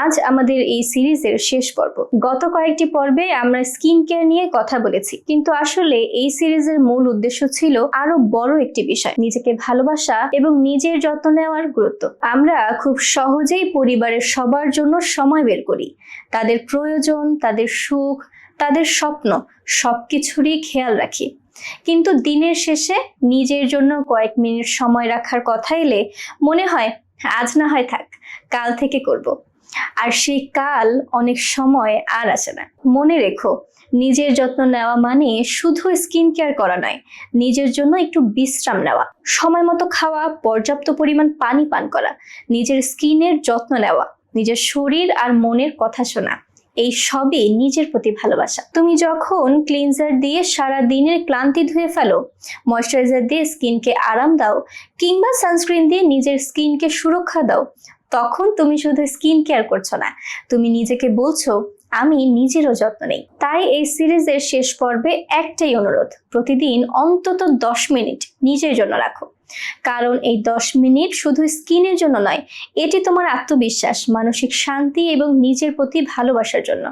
আজ আমাদের এই সিরিজের শেষ পর্ব। গত কয়েকটি পর্বে আমরা স্কিন কেয়ার নিয়ে কথা বলেছি, কিন্তু আসলে এই সিরিজের মূল উদ্দেশ্য ছিল আরো বড় একটি বিষয়, নিজেকে ভালোবাসা এবং নিজের যত্ন নেওয়ার গুরুত্ব। আমরা খুব সহজেই পরিবারের সবার জন্য সময় বের করি, তাদের প্রয়োজন, তাদের সুখ, তাদের স্বপ্ন সবকিছুরই খেয়াল রাখি, কিন্তু দিনের শেষে নিজের জন্য কয়েক মিনিট সময় রাখার কথা এলে মনে হয় আজ না হয় থাক, কাল থেকে করব। আর সেই কাল অনেক সময় আর আসে না। মনে রেখো, নিজের যত্ন নেওয়া মানে শুধু স্কিন কেয়ার করা নয়, নিজের জন্য একটু বিশ্রাম নেওয়া, সময় মতো খাওয়া, পর্যাপ্ত পরিমাণ পানি পান করা, নিজের স্কিনের যত্ন নেওয়া, নিজের শরীর আর মনের কথা শোনা, এই সবই নিজের প্রতি ভালোবাসা। তুমি যখন ক্লিনজার দিয়ে সারা দিনের ক্লান্তি ধুয়ে ফেলো, ময়শ্চারাইজার দিয়ে স্কিনকে আরাম দাও, কিংবা সানস্ক্রিন দিয়ে নিজের স্কিনকে সুরক্ষা দাও, তখন তুমি শুধু স্কিন কেয়ার করছো না, তুমি নিজেকে বলছো আমি নিজেরও যত্ন নেই। তাই এই সিরিজের শেষ পর্বে একটাই অনুরোধ, প্রতিদিন অন্তত 10 মিনিট নিজের জন্য রাখো। কারণ এই 10 মিনিট শুধু স্কিনের জন্য নয়, এটি তোমার আত্মবিশ্বাস, মানসিক শান্তি এবং নিজের প্রতি ভালোবাসার জন্য।